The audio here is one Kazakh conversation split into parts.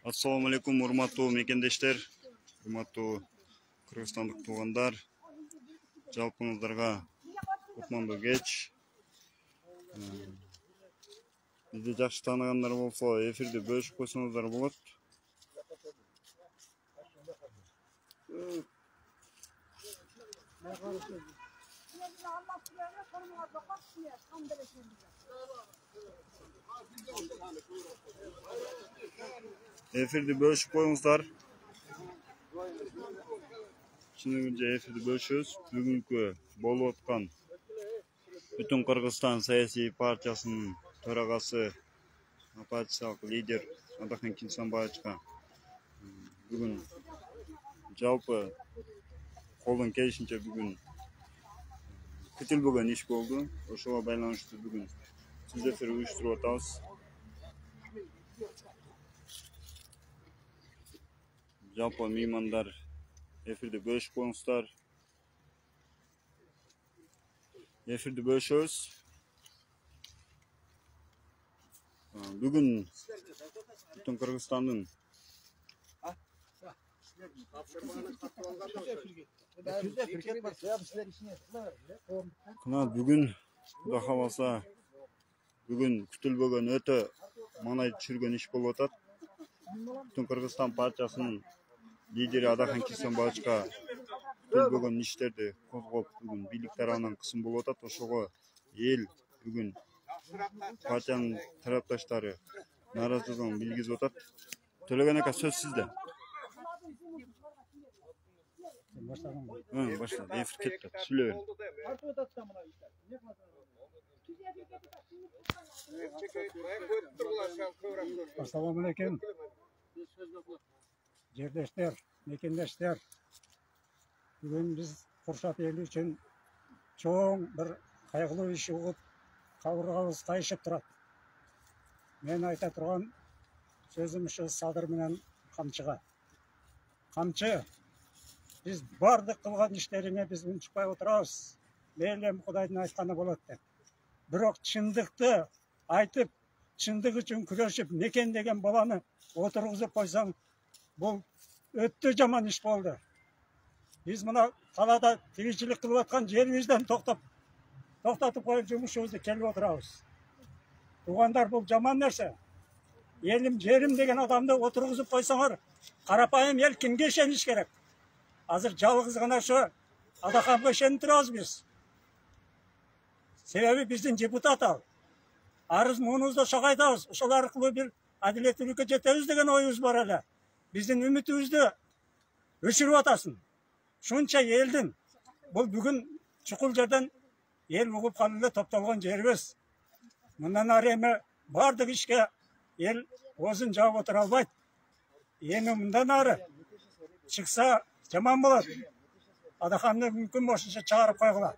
Assalamu alaikum, урматтуу мекендештер, урматтуу кыргызстандык туугандар. Жалпыңыздарга кутмандуу кеч. Бизди жакшы тааныгандар болсо, эфирди бөлүшүп койсоңуздар болот. Эфирди бөлүшүп коюңуздар. Чынында эфирди бөлүшөбүз. Бүгүнкү болуп аткан Бүтүн Кыргызстан саясий партиясынын төрагасы, оппозициялык лидер Адахан Кимсанбаевичка бүгүн жалпы колдон келишинче бүгүн күтүлбөгөн иш болду. Ошого байланыштуу бүгүн сүз эфир уюштуруп атабыз. Жалпы меймандар эфирди бөлүшүп коюңуздар. Эфирди бөлүшөбүз. Бүгүн Бүтүн Кыргызстандын бүгүн Кудай кааласа бүгүн күтүлбөгөн өтө маанай түшүргөн иш болуп атат. Бүтүн Кыргызстан партиясынын лидери Адахан Кимсанбаевичка күтүлбөгөн иштерди козгоп бүгүн бийлик тарабынан кысым болуп атат. Ошого эл бүгүн партиянын тарапташтары нааразылыгын билгизип атат. Төлөгөн ака, сөз сизде. Баштадым. Эфир кетти. Сүйлөйүн. Assalamu alaikum. Жерлештер, мекендештер. Бүгүн биз Куршат эли үчүн чоң бир кайгылуу иш угуп, кабыргабыз кайышып турат. Мен айта турган сөзүм ушу Садыр менен Камчыга. Камчы, биз бардык кылган иштериңе биз унчукпай отурабыз. Мейли Кудайдын айтканы болот деп. Бирок чындыкты айтып, чындык үчүн күрөшүп, мекен деген баланы отургузуп койсоң, бул өтө жаман иш болду. Биз мына калада тиричилик кылып аткан жерибизден токтотуп коюп жумушубузду келип отурабыз. Туугандар, бул жаман нерсе. Элим, жерим деген адамды отургузуп койсоңор, карапайым эл кимге ишениш керек? Азыр жалгыз гана ошо Адаханга ишенип турабыз биз. Себеби биздин депутат ал. Арыз муунубузду ошого айтабыз. Ошол аркылуу бир адилеттүүлүккө жетебиз деген оюбуз бар эле. Биздин үмүтүбүздү өчүрүп атасың. Шунча элдин бул бүгүн чукул жерден эл угуп калып эле топтолгон жерибиз. Мындан ары эми бардык ишке эл оозун жаап отура албайт. Эми мындан ары чыкса жаман болот. Адаханды мүмкүн болушунча чыгарып койгула.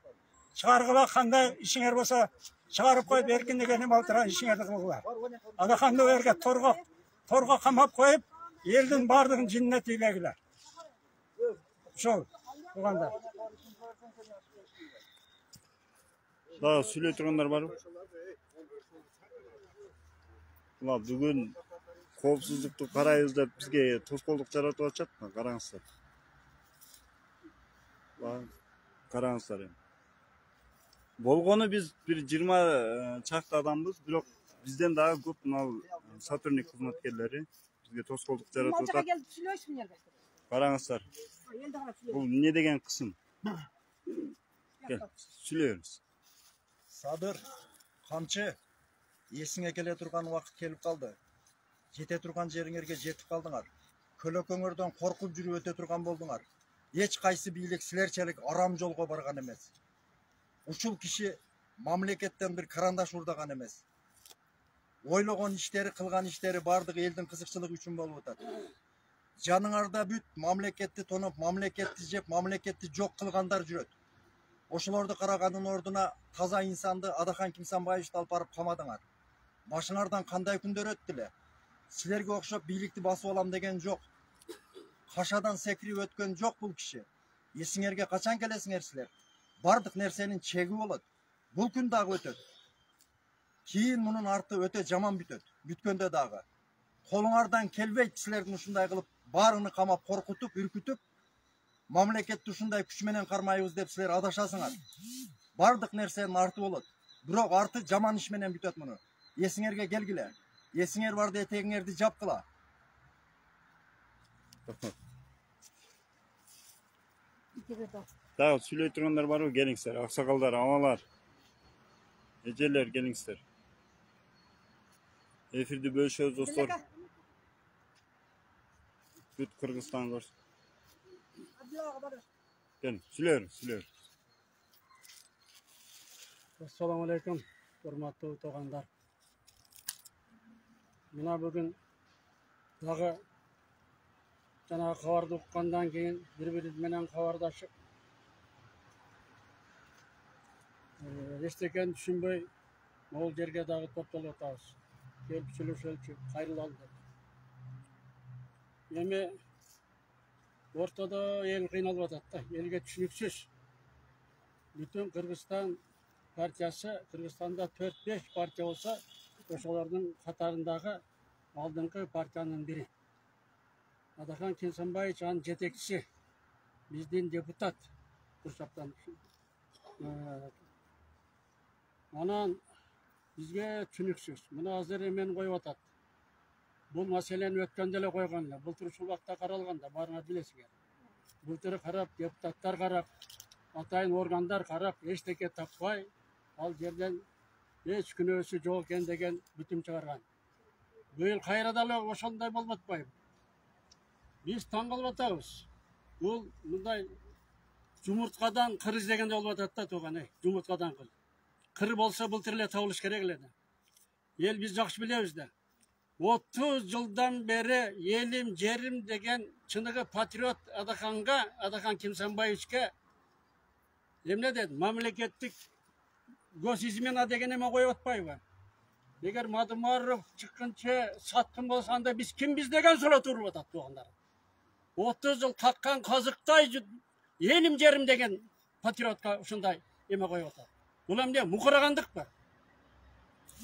Чыгаргыла, кандай ишиңер болсо чыгарып коюп, эркиндеген эме отура ишиңерди кылгыла. Адаханды жерге торго камап коюп, элдин бардыгын жинине тийбегиле. Ошол, туугандар. Дагы сүйлөй тургандар барбы? Бүгүн коопсуздукту карайбыз деп бизге тоскоолдук жаратып атышат. Караңыздар. Караңыздар. Болгону биз бир 20 чакты адамбыз, бирок бизден дагы көп мына сотрудник кызматкерлери бизге тоскоолдук жаратып атат. Караңыздар. Бул эмне деген кысым? Сүйлөйбүз. Садыр, Камчы, эсиңе келе турган убакыт келип калды. Жете турган жериңерге жетип калдыңар. Көлөкөңөрдөн коркуп жүрүп өтө турган болдуңар. Эч кайсы бийлик силерчелик арам жолго барган эмес. Ушул киши мамлекеттен бир карандаш урдаган эмес. Ойлогон иштери, кылган иштери бардык элдин кызыкчылыгы үчүн болуп атат. Жаныңарда бүт мамлекетти тоноп, мамлекетти жеп, мамлекетти жок кылгандар жүрөт. Ошолорду караганын ордуна таза инсанды Адахан Кимсанбаевичти алып барып камадыңар. Башыңардан кандай күндөр өттү эле? Силерге окшоп бийликти басып алам деген жок. Кашадан секирип өткөн жок бул киши. Эсиңерге качан келесиңер силер? Бардык нерсенин чеги болот. Бул күн дагы өтөт. Кейін мұның арты өте жаман бүтөт. Бүткөнде дағы. Қолыңардан келбейт силердин ушундай кылып баарыны камап коркутуп, үркүтүп, мамлекетти ушундай күч менен кармайбыз деп силер адашасыңар. Бардык нерсенин арты болот. Бирок арты жаман иш менен бүтөт муну. Эсиңерге келгиле. Эсиңер барды этегиңерди жапкыла. Дагы сүйлөй тургандар барбы? Келиңиздер. Аксакалдар, аналар, эжелер келиңиздер. Эфирди бөлүшөбүз достор. Бүт Кыргызстан көрсүн. Келin, сүйлөйөр. Assalamu alaikum, hurmatlı toğanlar. Mına bugün dağı жана кабарды уккандан кийин бири-бириз менен кабардашып эчтекени түшүнбөй могул жерге дагы топтолуп атабыз. Келип сүйлөшөлүчү кайрылалы деп. Эми ортодо эл кыйналып атат да, элге түшүнүксүз. Бүтүн Кыргызстан партиясы, Кыргызстанда 4-5 партия болса, ошолордун катарындагы алдыңкы партиянын бири. Adakan Kinsanbayич анын жетекчиси, биздин депутат Курчаптан. Анан бизге түшүнүксүз. Мына азыр эмен коюп атат. Бул маселени өткөндө эле койгон эле. Былтыр ушул убакта каралган да, баарыңар билесиңер. Былтыр карап, депутаттар карап, атайын органдар карап, эчтеке таппай, ал жерден эч күнөөсү жок экен деген бүтүм чыгарган. Быйыл кайра дагы ошондой болуп атпайбы? Biz taң калып атабыз. Бул мындай жумурткадан кыр издегенде болуп атат да туган, жумурткадан кыр. Кыр болсо былтыр эле табылыш керек эле. Эл биз жакшы билебиз да. 30 жылдан бери элим, жерим деген чыныгы патриот Адахан Кинсанбаевичке эмне деди? Мамлекеттик госизмена деген эме коюп атпайбы? Эгер Мадымаров чыккынча саткын болсо анда биз кимбиз деген суроо туруп атат тугандар. 30 жыл каккан казыктай элим жерим деген патриотка ушундай эме коюп атат. Бул эмне мукурагандыкпы?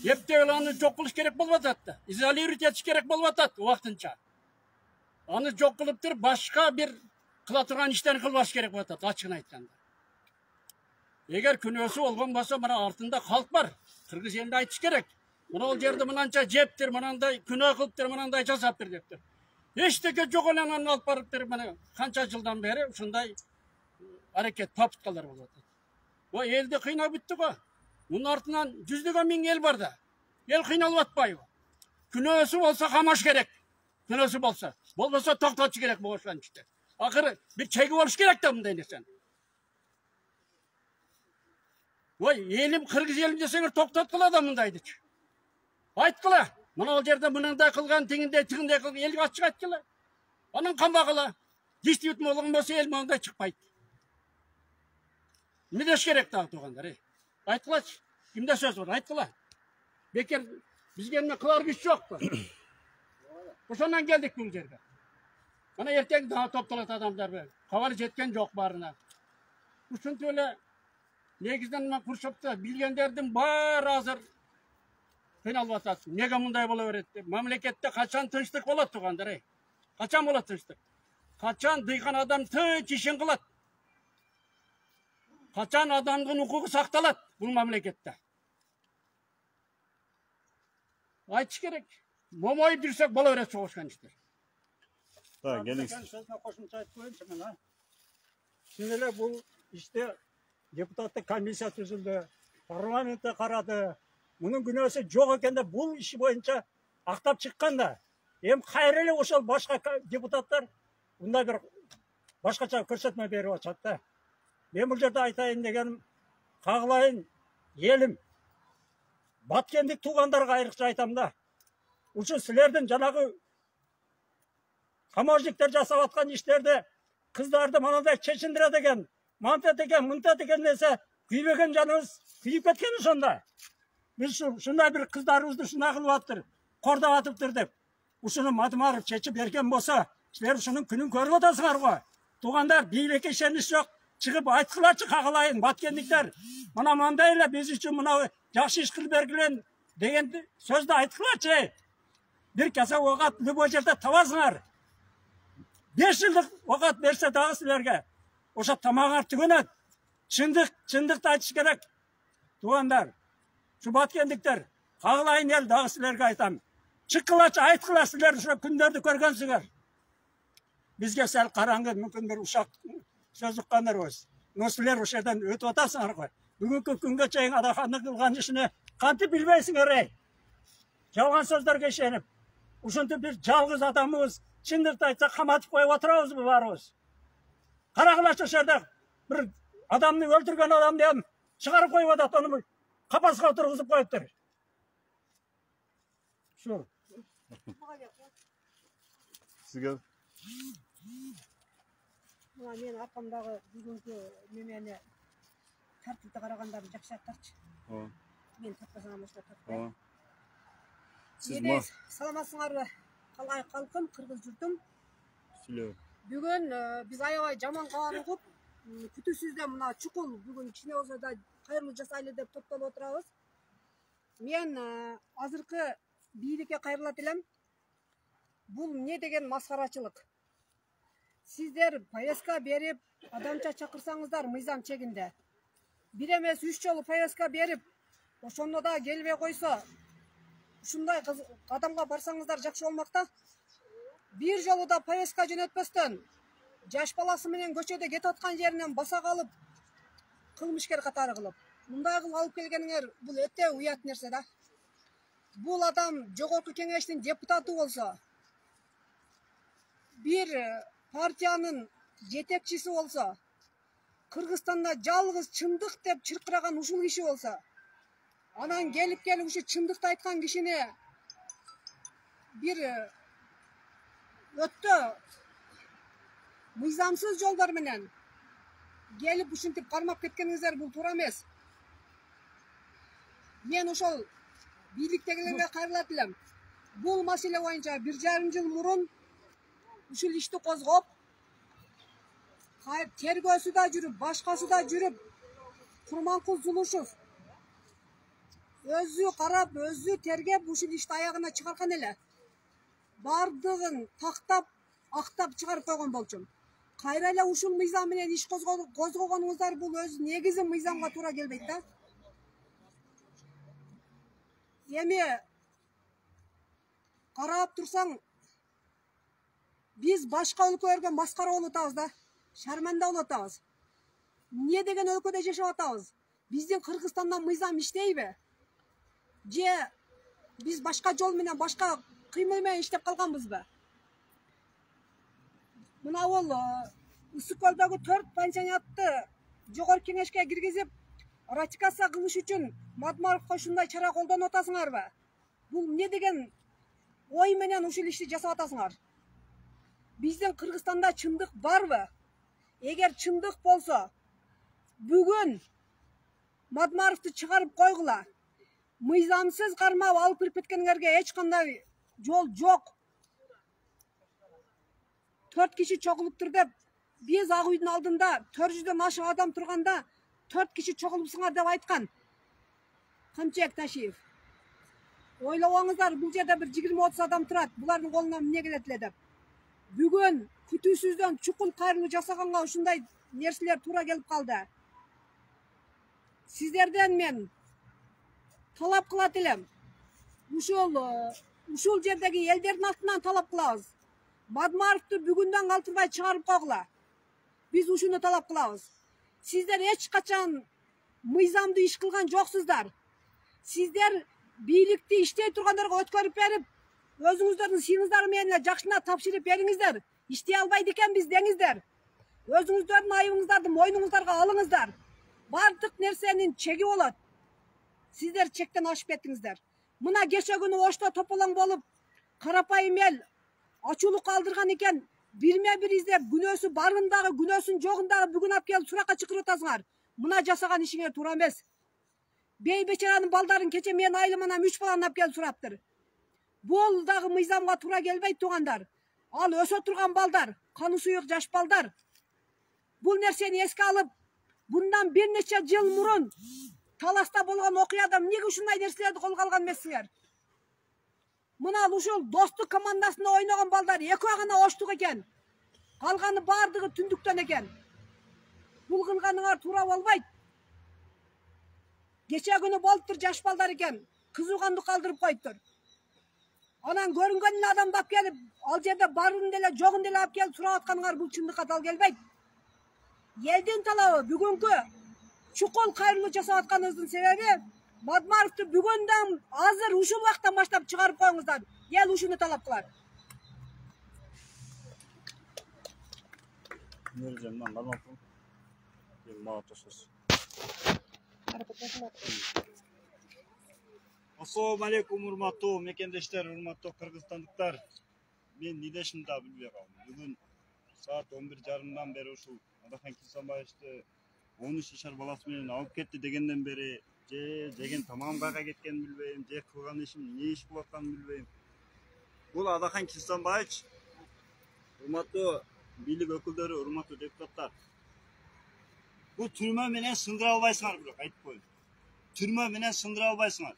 Эптеп аны жок кылыш керек болуп атат да. Изолировать этиш керек болуп атат убактынча. Аны жок кылып туруп башка бир кыла турган иштерин кылбаш керек болуп атат, ачыгын айтканда. Эгер күнөөсү болгон болсо, мына артында калк бар. Кыргыз элине айтыш керек. Мына ол жерди мынанча жептир, мынандай күнөө кылыптыр, мынандай жасаптыр дептир. Эчтеке жок эле анан алып барыптыр, мына канча жылдан бери ушундай аракет попыткалар болуп атат. Ой, элди кыйнап бүттү го. Мунун артынан жүздөгөн миң эл бар да. Эл кыйналып атпайбы? Күнөөсү болсо камаш керек. Күнөөсү болсо, болбосо токтотуш керек болгон иште. Акыры бир чеги болуш керек да мындай нерсени. Ой, элим Кыргыз элим десеңер токтоткула да мындайдычы. Айткыла. Мына ол жерде мынандай кылган, тигиндей кылган, элге ачык айткыла. Анан камбагыла. Действительно болгон болсо эл мындай чыкпайт. Эмне деш керек дагы тугандар, Айткылачы. Кимде сөз бар? Айткыла. Бекер бизге эмне кылар күч жокпу? Ошондон келдик бул жерге. Мына эртең дагы топтолот адамдар. Кабар жеткен жок баарына. Ушинтип эле негизден мына Курчапта билгендердин баары азыр кыйналып атат. Неге мындай боло берет деп. Мамлекетте качан тынчтык болот тугандар, Качан болот тынчтык? Качан дыйган адам тынч ишин кылат? Качан адамдын укугу сакталат бул мамлекетте? Айтыш керек. Момоюп жүрсөк боло берет чогушкан иштер. Келиңиз. Сөзүнө кошумча айтып коеюнчу мына. Чын эле бул иште депутаттык комиссия түзүлдү. Парламентте карады. Мунун күнөөсү жок экен деп бул иш боюнча актап чыкканда, эми кайра эле ошол башка депутаттар мындай бир башкача көрсөтмө берип атат да. Мен бул жерде айтайын дегеним, кагылайын элим, баткендик туугандарга айрыкча айтам да. Ушул силердин жанагы таможниктер жасап аткан иштерде кыздарды манандай чечиндире деген, манта деген, мынта деген нерсе күйбөгөн жаныбыз күйүп кеткен ошондо. Biz şunday bir kızlarımızdı şuna kılıp attır, korda atıptır deyip. Uşunu Madımarov çeçip erken bolsa, sizler şunun günün körüp otasыңар go. Tuğandar biyleke işeniş yok, çıkıp aytkılaçı kağılayın, batkendikler. Mana manda ile biz üçün buna jakşı iş kılıp bergilen, деген сөзді айтқыларшы. Bir kese okat любой жерде табасыңар. 5 жылдық оkat берсе дағы сілерге. Оша тамағар түгенет. Шындықты айтыш керек. Туғандар, şu batkendіктер, қағылайын ел дағы сілерге айтам. Шыққылашы, айтқыла сілер şu күндерді көргенсіңер. Бізге сәл қараңғы, мүмкін бір ұшақ сөз ұққандар өз. Но сілер осы жерден өтіп отасыңар ғой. Бүгінгі күнге чейін адаханды қылған ішіне қанты білмейсіңер ей. Жалған сөздерге шеніп. Ушынты bir жалғыз адамымыз, шындықты айтса қаматып қойып отырауыз бұл барымыз. Қарағылашы жерде бір адамны өлтірген адамды шығарып қойып отады, оны қапасқа отырғызып қойыптыр. Şu. Sizge Мен арқамдағы бүгінгі немені тәртіпті қарағандарын жақсы аттаршы. Мен таппасам осылай таппай. Саламатсыңар ба? Қалай қалқым, қырғыз жүрдім. Бүгін біз аябай жаман қабар ұғып, күтусізден мына чұқыл бүгін кішкене болса да қайырлы жасайлы деп топталып отырабыз. Мен азыркы бийликке кайрыла телем. Бұл не деген масқарачылық? Сіздер повестка беріп, адамша чакырсаңыздар мыйзам чегинде. Bir емес 3 жолу повестка беріп, ошондо да келбей койсо, ушундай кадамга барсаңыздар жакшы болмакта. Bir жолу да повестка жөнөтпөстөн, жаш баласы менен көчөдө кетип аткан жеринен баса калып, кылмышкер катары кылып, мындай кылып алып келгениңер бул өтө уят нерсе да. Бул адам жогорку кеңештин депутаты болсо, bir partiyanın жетекчиси болсо, Kırgızstanda жалгыз чындык деп чыркыраган ушул киши болсо, анан келип ушу чындыкты айткан кишини bir өтө мыйзамсыз жолдор менен келип ушинтип кармап кеткениңиздер бул туура эмес. Мен ошол бийликтегилерге кайрылат элем. Бул маселе боюнча 1,5 жыл мурун ушул ишти козгоп, тергөөсү да жүрүп, башкасы да жүрүп, Курманкул Зулушев өзү карап, өзү тергеп ушул ишти аягына чыгарган эле. Бардыгын тактап, актап чыгарып койгон болчумун. Кайра эле ушул мыйзам менен иш козгогонуңуздар бул өзү негизи мыйзамга туура келбейт да. Эми карап турсаң, биз башка өлкөлөргө маскара болуп атабыз да, шарманда болуп атабыз. Не деген өлкөдө жашап атабыз? Биздин Кыргызстандан мыйзам иштейби? Же биз башка жол менен, башка кыймыл менен иштеп калганбызбы? Мына бул Ысык көлдөгү 4 пансионатты жогорку кеңешке киргизип, ратификация кылыш үчүн Мадмаровго ушундай чара колдонуп атасыңарбы? Бул не деген ой менен ушул ишти жасап атасыңар? Биздин Кыргызстанда чындык барбы? Эгер чындык болсо, бүгүн Мадмаровду чыгарып койгула. Мыйзамсыз кармап алып кирип кеткениңерге эч кандай жол жок. 4 киши чогулуптур деп, биз Ак үйдүн алдында 400дөн ашык адам турганда 4 киши чогулупсуңар деп айткан. Камчек Ташиев. Ойлобоңуздар, бул жерде bir 20-30 адам турат. Булардын колунан эмне келет эле деп. Бүгүн күтүүсүздөн чукул кайрылуу жасаганга ушундай нерселер туура келип калды. Сиздерден мен талап кылат элем. Ушул жердеги элдердин атынан талап кылабыз. Мадмаровду бүгүндөн калтырбай чыгарып койгула. Биз ушуну талап кылабыз. Сиздер эч качан мыйзамды иш кылган жоксуздар. Сиздер бийликти иштей тургандарга өткөрүп берип, өзүңүздөрдүн сыйыңыздар менен жакшына тапшырып бериңиздер. İşte albaydı iken biz denizler. Özünüzden ayıbınızlardı, moynunuzlarga alыңыздар. Bardık nersenin çeki olat. Sizler çekten aşıp ettiңиздер. Mına geçe günü oşta topalan bolup, karapayım el, açuluk kaldırgan iken, birme bir izlep, günösü barındağı, günösün joğundağı bugün ap gelip suraka çıkır otasыңар. Mına jasagan işine tuura emez. Bey beçeranın baldarın keçe men aylımana 3 balan ap gelip suraptır. Bol dağı mıйзамга tuura gelbeyt tuğandar. Al ösө turgan balдар, kanı suyuk жаш балдар. Бул нерсени эске алып, bundan bir neçe yıl murun таласта болгон окуяда эмнеге ушундай нерселерди колго алган эмессиңер? Мына ушул достук командасында ойногон балдар экөө гана оштук экен. Калганы бардыгы түндүктөн экен. Бул кылганыңар туура болбойт. Кече күнү болуптур жаш балдар экен. Кызууганды калтырып коюптур. Анан көрүнгөнүн адамды алып келип, ал жерде барын деле, жогун деле алып келип сурап атканыңар бул чындыкка дал келбейт. Элдин талабы бүгүнкү чукул кайрылуу жасап атканыбыздын себеби Мадмаровду бүгүндөн азыр ушул убакыттан баштап чыгарып коюңуздар. Эл ушуну талап кылат. Assalamu alaikum урматтуу мекендештер, урматтуу кыргызстандыктар. Мен нидешимди да билбей калдым. Бүгүн саат 11:30 бери ушул Адахан Кисанбаевди 13 жашар баласы менен алып кетти дегенден бери жеген тамам кайга кеткенин билбейм, же кылган ишим эмне иш болуп атканын билбейм. Бул Адахан Кисанбаевич, урматтуу бийлик өкүлдөрү, урматтуу депутаттар. Бул түрмө менен сындыра албайсыңар, бирок айтып коеюн. Түрмө менен сындыра албайсыңар.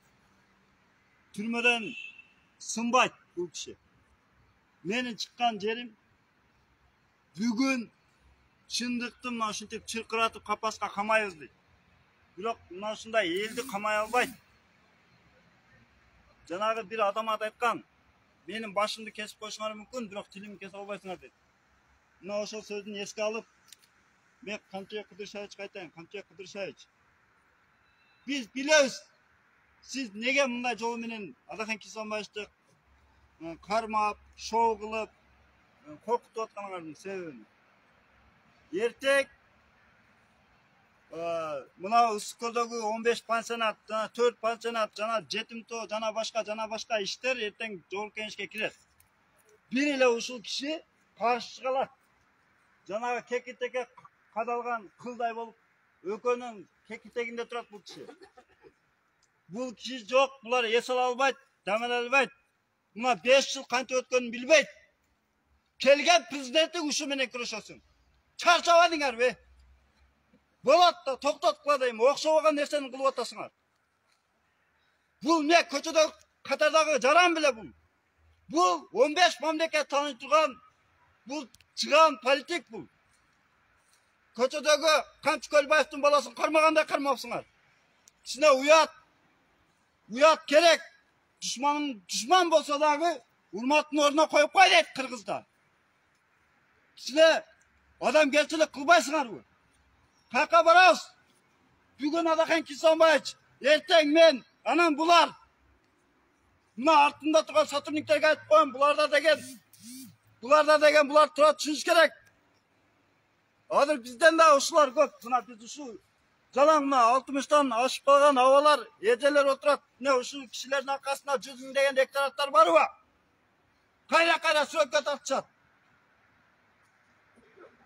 Türmeden sınbayt bu kişi. Menin çıkan yerim bugün çındıktım mı şuntip çırkıratıp kapaska kamayız deydi. Biroq mına şunday eldi kamay albayt. Janagı bir adam aytkan, menin başımды kesip koşmaları mümkün, biroq tilimi kese albayсыңар dedi. Mına oşol sözdün eski alıp, men Kamçıya Kıdırşayıç kaytayım, Kamçıya Kıdırşayıç. Biz biliriz. Siz nege mınдай жол менен Адахан Кисанбаевди кармап, шоу кылып, коркутуп атканыңардын себебин. Эртек мына Ысык көлдөгү 15 пансионат, 4 пансионат, жана жетим тоо, жана башка иштер эртең жол кеңешке кирет. Bir эле ушул киши каршы калат. Жанагы кекитекке кадалган кылдай болуп, өкөнүн кекитегинде турат бул киши. Бул киши жок, булар эс ала албайт, дамыл албайт. Мына 5 жыл канча өткөнүн билбейт. Келген президенттик ушу менен күрөшөсүң. Чарчабадыңар бе? Болот да токтот кыладайм, окшобогон нерсени кылып атасыңар. Бул не көчөдө катардагы жаран беле бул. Бул 15 мамлекет тааныш турган, бул чыган политик бул. Көчөдөгү Камчы Көлбаевдин баласын кармагандай кармапсыңар. Кичине Uyat gerek. Düşman bolsa dagı urmatın oruna koyup koy deyt Kırgızda. Sizler adam gerçilik kılbaysınlar bu. Kaka barabız. Bugün Adahan Kисанбаевич, erteң men, anam bular. Buna artında turan Satürnüklerge ayıp koyun. Bularda degen bular tura düşünüş gerek. Adır bizden daha uşular köp. Buna biz uşu Jalanına 60'tan aşıp kalgan havalar, eceler oturat. Ne uşu kişilerin arkasında 100 bin degen dektaratlar var mı? Kayra sürekli tartışat.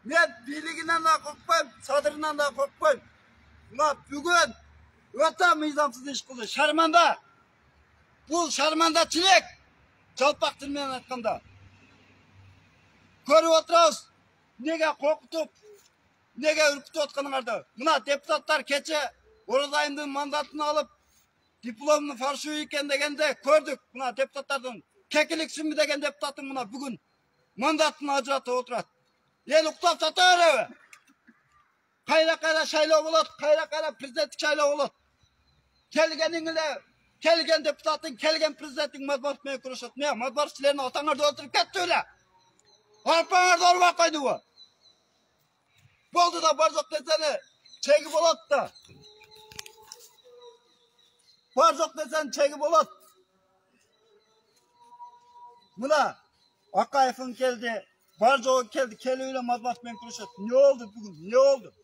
Men biliginden daha korkmayım, sadırından daha korkmayım. Buna bugün öte mizamsız iş kıldı. Şarmanda. Bu şarmanda çilek. Çalpak tilmeyen atkanda. Görüp oturuz. Nege korkutup, nege ürkütüp atkanыңарды. Mına deputatlar keçe Oradayımdın mandatını alıp diplomunu farşı iken degende gördük. Mına deputatlardan kekilik sümü degen deputatın mına bugün mandatını acıratıp oturat. El uktap satıyor evi. Kayra şaylao bolat, kayra prezidentlik şaylao bolat. Kelgen deputatın, kelgen prezidentin Madbarov menен kuruşat. Ne? Madbarov silerini atanlarda öldürüp ketti öyle. Arpanlarda orba koydu bu. Boldu da barzok desene çegi bolat da. Barzok desen çegi bolat. Buna Akayev'in geldi, Barzok'un geldi, keliyle Madbarov menен kuruşat. Ne oldu bugün? Ne oldu?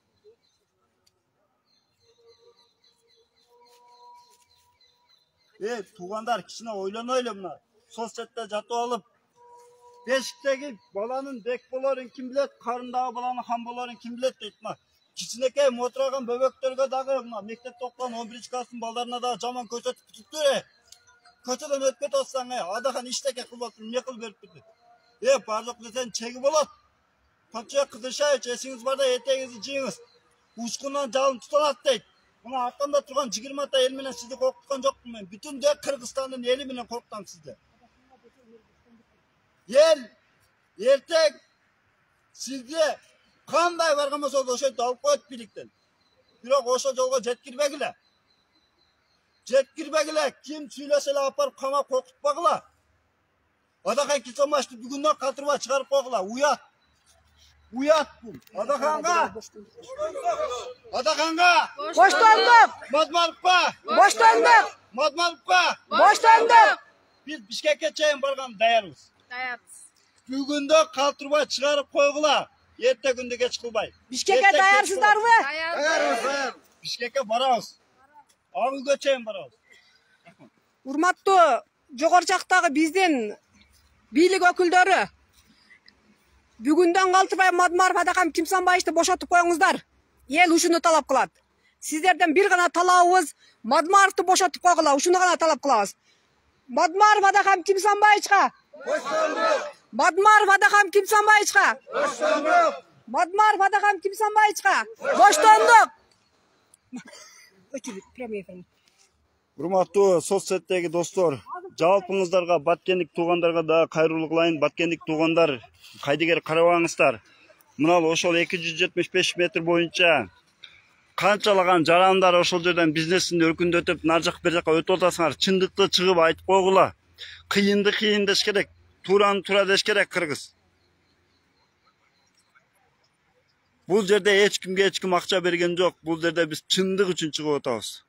Tuğandar kişine oylan öyle bunlar. Sosyette jatı alıp beşikteki balanın bek boların kim bilet, karındağı balanın ham boların kim bilet deyip bunlar. Kişineke motoragan böbeklerge dağı bunlar. Mektep toplan 11. klassın ballarına da caman köşetip tuttu. Köşeden ötket olsan Adahan işteke kılbatın ne kıl verip bitti. Barzok desen çegi bolat. Kamçıya Kıdırşayıç esiniz var da eteğinizi ciyiniz. Uçkundan calın tutanat deyip. Muna arkamda turgan 20 el menен sizди korkutkan jokмун мен. Bütün de Kırgızstandın eli menен korkutam sizdi. El, ertek sizdi kanday bargan bolsa oşo alып koyot birlikten. Bирок oşo jolго жеткирбегиле. Жеткирбегиле, kim сүйлөсө эле апарып камап коркутпагыла. Adakay Kilsonbaşты бүгүндөн калтырбай чыгарып койгула. Уят. Уят бул. Adakanga. Boşlandık. Madmalıkpa. Boşlandık. Madmalıkpa. Boşlandık. Biz Bişkekке çayın bargan dayarız. Dayarız. Бүгүндө калтырбай чыгарып койгула. Эрте күндө geç кылбай. Bişkek'e dayarsızlarmı? Dayarız. Bişkekке barabız. Ağılga çayın barabız. Урматтуу жогору жактагы биздин бийлик өкүлдөрү бүгүндөн калтырбай Мадмаров Адакам Кимсанбаевди бошотуп коюңуздар. Эл ушуну талап кылат. Сиздерден бир гана талабыбыз Мадмаровду бошотуп койгула. Ушуну гана талап кылабыз. Мадмаров Адакам Кимсанбаевичка. Мадмаров Адакам Кимсанбаевичка. Мадмаров Адакам Кимсанбаевичка. Боштондук. Урматтуу соцсеттеги достор, жалпыңыздарга баткендик туугандарга да кайрылуу кылайын. Баткендик туугандар, кайдыгер карабаңыздар. Мына ошол 275 метр боюнча канчалаган жарандар ошол жерден бизнесин өркүндөтүп, нар жак бер жака өтүп атасыңар. Чындыкты чыгып айтып койгула. Кыйынды кыйын деш керек, туураны туура деш керек кыргыз. Бул жерде эч кимге акча берген жок. Бул жерде биз чындык үчүн чыгып атабыз.